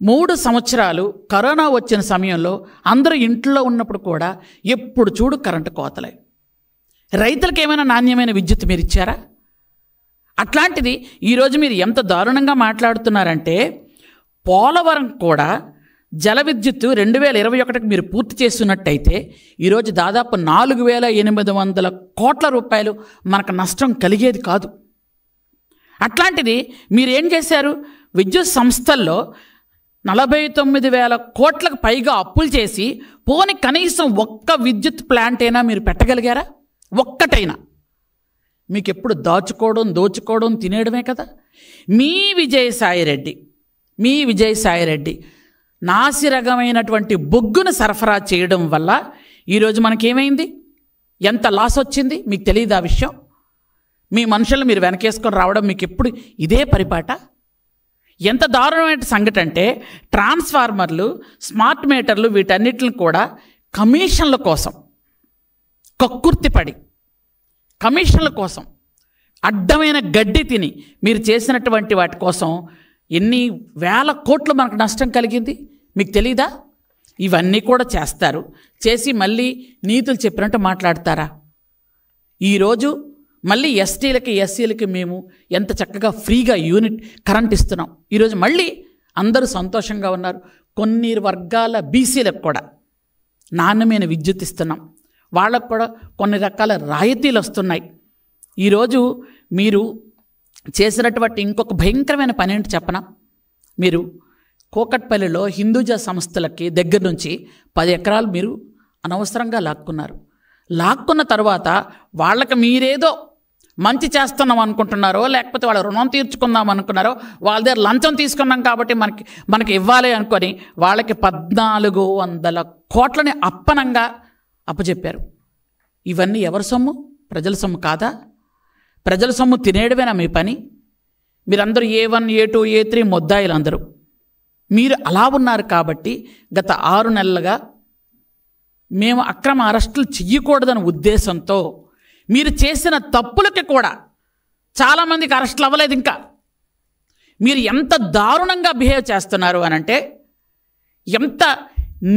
3 సంవత్సరాలు కరోనా వచ్చిన సమయంలో అందరూ ఇంట్లో ఉన్నప్పుడు కూడా ఎప్పుడు చూడు కరెంటు కోతలే. రైతులకు ఏమైనా నాణ్యమైన విద్యుత్ మీరు ఇచ్చారా? అట్లాంటిది ఈరోజు మీరు ఎంత దారుణంగా మాట్లాడుతున్నారంటే, పోలవరం కూడా జల విద్యుత్తు 2021కి మీరు పూర్తి చేస్తున్నట్టయితే ఈరోజు దాదాపు 4,800 కోట్ల రూపాయలు మనకు నష్టం కలిగేది కాదు. అట్లాంటిది మీరేం చేశారు? విద్యుత్ సంస్థల్లో 49,000 కోట్లకు పైగా అప్పులు చేసి పోని కనీసం ఒక్క విద్యుత్ ప్లాంట్ అయినా మీరు పెట్టగలిగారా? ఒక్కటైనా. మీకు ఎప్పుడు దోచుకోవడం తినేయడమే కదా. మీ విజయసాయిరెడ్డి నాసిరకమైనటువంటి బొగ్గును సరఫరా చేయడం వల్ల ఈరోజు మనకేమైంది? ఎంత లాస్ వచ్చింది మీకు తెలియదు ఆ విషయం? మీ మనుషులు మీరు వెనకేసుకొని రావడం మీకు ఎప్పుడు ఇదే పరిపాట? ఎంత దారుణమైన సంఘటన అంటే, ట్రాన్స్ఫార్మర్లు, స్మార్ట్ మీటర్లు వీటన్నిటిని కూడా కమిషన్ల కోసం కక్కుర్తిపడి, కమిషన్ల కోసం అడ్డమైన గడ్డి తిని మీరు చేసినటువంటి వాటి కోసం ఎన్ని వేల కోట్లు మనకు నష్టం కలిగింది మీకు తెలీదా? ఇవన్నీ కూడా చేస్తారు. చేసి మళ్ళీ నీతులు చెప్పినట్టు మాట్లాడతారా? ఈరోజు మళ్ళీ ఎస్టీలకి ఎస్సీలకి మేము ఎంత చక్కగా ఫ్రీగా యూనిట్ కరెంట్ ఇస్తున్నాం. ఈరోజు మళ్ళీ అందరూ సంతోషంగా ఉన్నారు. కొన్ని వర్గాల బీసీలకు కూడా నాణ్యమైన విద్యుత్ ఇస్తున్నాం. వాళ్ళకు కూడా కొన్ని రకాల రాయితీలు వస్తున్నాయి. ఈరోజు మీరు చేసినటువంటి ఇంకొక భయంకరమైన పని ఏంటి చెప్పనా? మీరు కోకట్పల్లిలో హిందూజా సంస్థలకి దగ్గర నుంచి 10 ఎకరాలు మీరు అనవసరంగా లాక్కున్నారు. లాక్కున్న తర్వాత వాళ్ళకి మీరేదో మంచి చేస్తున్నాం అనుకుంటున్నారో, లేకపోతే వాళ్ళ రుణం తీర్చుకుందాం అనుకున్నారో, వాళ్ళ దగ్గర లంచం తీసుకున్నాం కాబట్టి మనకి ఇవ్వాలి అనుకొని వాళ్ళకి 1,400 కోట్లని అప్పనంగా అప్పచెప్పారు. ఇవన్నీ ఎవరి సొమ్ము? ప్రజల సొమ్ము కాదా? ప్రజల సొమ్ము తినేయడమేనా మీ పని? మీరందరూ A1, A2, A3 ముద్దాయిలు అందరూ. మీరు అలా ఉన్నారు కాబట్టి గత 6 నెలలుగా మేము అక్రమ అరెస్టులు చెయ్యకూడదనే ఉద్దేశంతో మీరు చేసిన తప్పులకి కూడా చాలామందికి అరెస్టులు అవ్వలేదు. ఇంకా మీరు ఎంత దారుణంగా బిహేవ్ చేస్తున్నారు అనంటే, ఎంత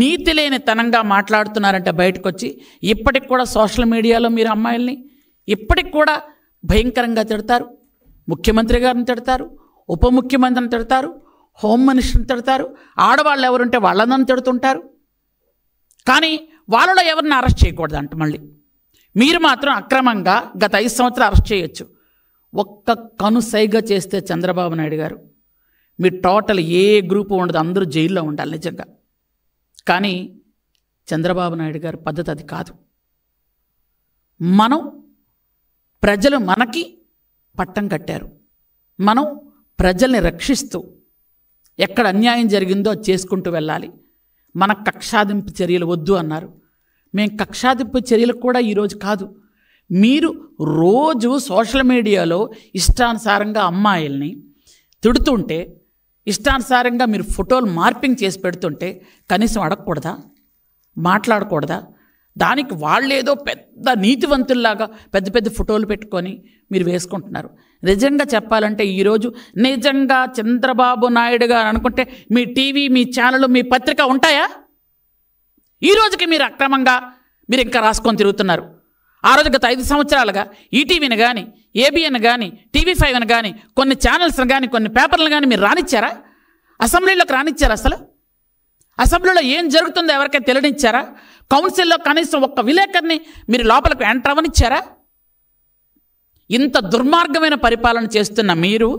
నీతి లేని తనంగా మాట్లాడుతున్నారంటే బయటకు వచ్చి ఇప్పటికి కూడా సోషల్ మీడియాలో మీరు అమ్మాయిల్ని ఇప్పటికి కూడా భయంకరంగా తిడతారు. ముఖ్యమంత్రి గారిని తిడతారు, ఉప ముఖ్యమంత్రిని తిడతారు, హోమ్ మినిస్టర్ని తిడతారు, ఆడవాళ్ళు ఎవరుంటే వాళ్ళందరిని తిడుతుంటారు. కానీ వాళ్ళలో ఎవరిని అరెస్ట్ చేయకూడదు అంట. మళ్ళీ మీరు మాత్రం అక్రమంగా గత 5 సంవత్సరాలు అరెస్ట్ చేయొచ్చు. ఒక్క కనుసైగా చేస్తే చంద్రబాబు నాయుడు గారు మీ టోటల్ ఏ గ్రూపు ఉండదు, అందరూ జైల్లో ఉండాలి నిజంగా. కానీ చంద్రబాబు నాయుడు గారి పద్ధతి అది కాదు. ప్రజలు మనకి పట్టం కట్టారు. మనం ప్రజల్ని రక్షిస్తూ ఎక్కడ అన్యాయం జరిగిందో చేసుకుంటూ వెళ్ళాలి. మన కక్షాదింపు చర్యలు వద్దు అన్నారు. మేము కక్షాదింపు చర్యలు కూడా ఈరోజు కాదు. మీరు రోజు సోషల్ మీడియాలో ఇష్టానుసారంగా అమ్మాయిల్ని తిడుతుంటే, ఇష్టానుసారంగా మీరు ఫోటోలు మార్పింగ్ చేసి పెడుతుంటే కనీసం అడగకూడదా? మాట్లాడకూడదా? దానికి వాళ్ళేదో పెద్ద నీతివంతుల్లాగా పెద్ద పెద్ద ఫోటోలు పెట్టుకొని మీరు వేసుకుంటున్నారు. నిజంగా చెప్పాలంటే ఈరోజు నిజంగా చంద్రబాబు నాయుడు గారు అనుకుంటే మీ టీవీ, మీ ఛానల్, మీ పత్రిక ఉంటాయా? ఈ రోజుకి మీరు అక్రమంగా మీరు ఇంకా రాసుకొని తిరుగుతున్నారు. ఆ రోజు గత 5 సంవత్సరాలుగా ఈటీవీని కానీ, ఏబిఎన్ కానీ, TV5 కానీ, కొన్ని ఛానల్స్ని కానీ, కొన్ని పేపర్లు కానీ మీరు రానిచ్చారా? అసెంబ్లీలోకి రానిచ్చారా? అసలు అసెంబ్లీలో ఏం జరుగుతుందో ఎవరికైనా తెలియనిచ్చారా? కౌన్సిల్లో కనీసం ఒక్క విలేకరిని మీరు లోపలికి ఎంటర్ అవ్వనిచ్చారా? ఇంత దుర్మార్గమైన పరిపాలన చేస్తున్న మీరు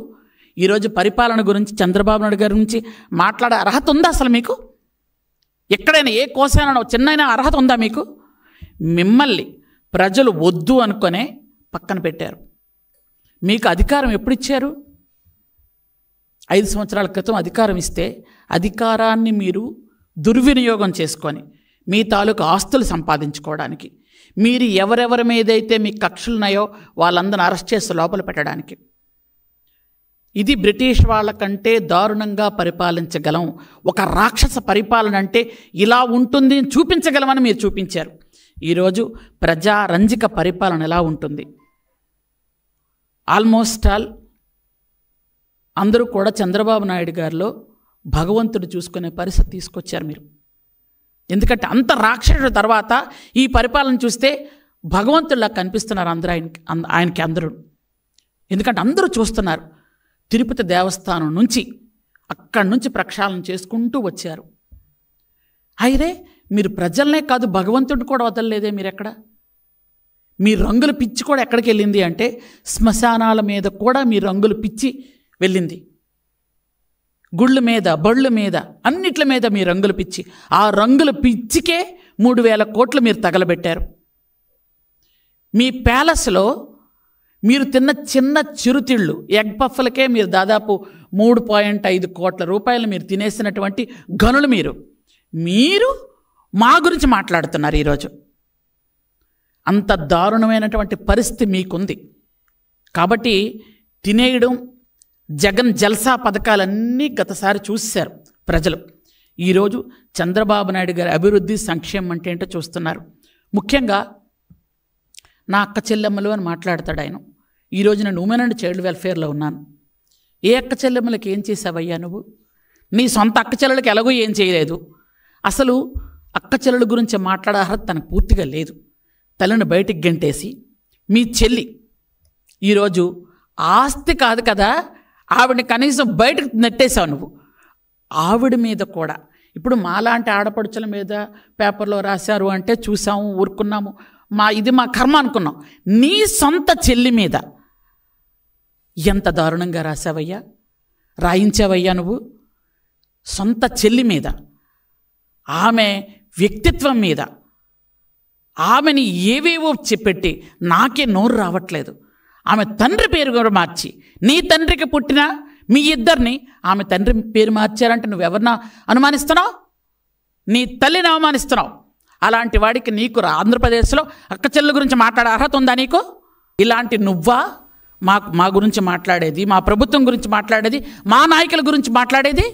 ఈరోజు పరిపాలన గురించి, చంద్రబాబు నాయుడు గారి గురించి మాట్లాడే అర్హత ఉందా అసలు మీకు? ఎక్కడైనా ఏ కోసైనా చిన్నైనా అర్హత ఉందా మీకు? మిమ్మల్ని ప్రజలు వద్దు అనుకునే పక్కన పెట్టారు. మీకు అధికారం ఎప్పుడు ఇచ్చారు? 5 సంవత్సరాల క్రితం అధికారం ఇస్తే అధికారాన్ని మీరు దుర్వినియోగం చేసుకొని మీ తాలూకు ఆస్తులు సంపాదించుకోవడానికి, మీరు ఎవరెవరి మీదైతే మీ కక్షలున్నాయో వాళ్ళందరిని అరెస్ట్ చేసి లోపల పెట్టడానికి. ఇది బ్రిటిష్ వాళ్ళకంటే దారుణంగా పరిపాలించగలం. ఒక రాక్షస పరిపాలన అంటే ఇలా ఉంటుంది చూపించగలమని మీరు చూపించారు. ఈరోజు ప్రజారంజిక పరిపాలన ఎలా ఉంటుంది? ఆల్మోస్ట్ ఆల్ అందరూ కూడా చంద్రబాబు నాయుడు గారిలో భగవంతుడు చూసుకునే పరిస్థితి తీసుకొచ్చారు మీరు. ఎందుకంటే అంత రాక్షసుడు తర్వాత ఈ పరిపాలన చూస్తే భగవంతుడిలా కనిపిస్తున్నారు అందరూ ఆయనకి అందరూ. ఎందుకంటే అందరూ చూస్తున్నారు. తిరుపతి దేవస్థానం నుంచి అక్కడి నుంచి ప్రక్షాళన చేసుకుంటూ వచ్చారు. అయితే మీరు ప్రజలనే కాదు భగవంతుడిని కూడా వదలలేదే మీరెక్కడ. మీ రంగుల పిచ్చి కూడా ఎక్కడికి వెళ్ళింది అంటే శ్మశానాల మీద కూడా మీ రంగుల పిచ్చి వెళ్ళింది. గుళ్ళ మీద, బళ్ళ మీద, అన్నిట్ల మీద మీ రంగుల పిచ్చి. ఆ రంగుల పిచ్చికే 3,000 కోట్లు మీరు తగలబెట్టారు. మీ ప్యాలెస్లో మీరు తిన్న చిన్న చిరుతిళ్ళు ఎగ్ పఫ్లకే మీరు దాదాపు 3.5 కోట్ల రూపాయలు మీరు తినేసినటువంటి గనులు మీరు మా గురించి మాట్లాడుతున్నారు ఈరోజు. అంత దారుణమైనటువంటి పరిస్థితి మీకుంది. కాబట్టి తినేయడం, జగన్ జల్సా పథకాలన్నీ గతసారి చూశారు ప్రజలు. ఈరోజు చంద్రబాబు నాయుడు గారి అభివృద్ధి, సంక్షేమం అంటే ఏంటో చూస్తున్నారు. ముఖ్యంగా నా అక్క చెల్లెమ్మలు అని మాట్లాడతాడు ఆయన. ఈరోజు నేను ఉమెన్ అండ్ చైల్డ్ వెల్ఫేర్లో ఉన్నాను. ఏ అక్క చెల్లెమ్మలకి ఏం చేసావయ్యా నువ్వు? నీ సొంత అక్క చెల్లెలకి ఎలాగో ఏం చేయలేదు. అసలు అక్క చెల్లెల గురించి మాట్లాడే అర్హత తనకు పూర్తిగా లేదు. తల్లిని బయటికి గెంటేసి మీ చెల్లి ఈరోజు ఆస్తి కాదు కదా, ఆవిడని కనీసం బయటకు నెట్టేశావు నువ్వు. ఆవిడ మీద కూడా ఇప్పుడు మాలాంటి ఆడపడుచుల మీద పేపర్లో రాశారు అంటే చూసాము, ఊరుకున్నాము, ఇది మా కర్మ అనుకున్నాం. నీ సొంత చెల్లి మీద ఎంత దారుణంగా రాసావయ్యా, రాయించావయ్యా నువ్వు. సొంత చెల్లి మీద, ఆమె వ్యక్తిత్వం మీద, ఆమెని ఏవేవో చెప్పెట్టి నాకే నోరు రావట్లేదు. ఆమె తండ్రి పేరు కూడా మార్చి, నీ తండ్రికి పుట్టిన మీ ఇద్దరిని ఆమె తండ్రి పేరు మార్చారంటే నువ్వెవరినా అనుమానిస్తున్నావు? నీ తల్లిని అవమానిస్తున్నావు. అలాంటి వాడికి నీకు ఆంధ్రప్రదేశ్లో అక్క చెల్లెల గురించి మాట్లాడే అర్హత ఉందా నీకు? ఇలాంటి నువ్వా మా గురించి మాట్లాడేది, మా ప్రభుత్వం గురించి మాట్లాడేది, మా నాయకుల గురించి మాట్లాడేది?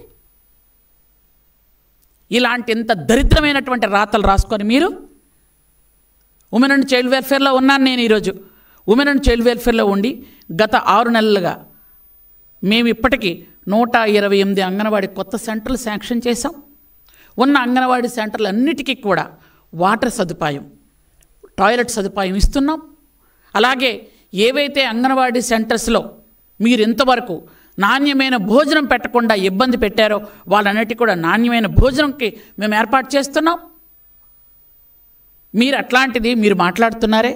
ఇలాంటి ఎంత దరిద్రమైనటువంటి రాతలు రాసుకొని మీరు ఉమెన్ అండ్ చైల్డ్ వెల్ఫేర్లో ఉన్నాను నేను. ఈరోజు ఉమెన్ అండ్ చైల్డ్ వెల్ఫేర్లో ఉండి గత 6 నెలలుగా మేము ఇప్పటికీ 128 అంగన్వాడీ కొత్త సెంటర్లు శాంక్షన్ చేశాం. ఉన్న అంగన్వాడీ సెంటర్లు అన్నిటికీ కూడా వాటర్ సదుపాయం, టాయిలెట్ సదుపాయం ఇస్తున్నాం. అలాగే ఏవైతే అంగన్వాడీ సెంటర్స్లో మీరు ఇంతవరకు నాణ్యమైన భోజనం పెట్టకుండా ఇబ్బంది పెట్టారో వాళ్ళన్నిటికీ కూడా నాణ్యమైన భోజనంకి మేము ఏర్పాటు చేస్తున్నాం. మీరు అట్లాంటిది మీరు మాట్లాడుతున్నారే.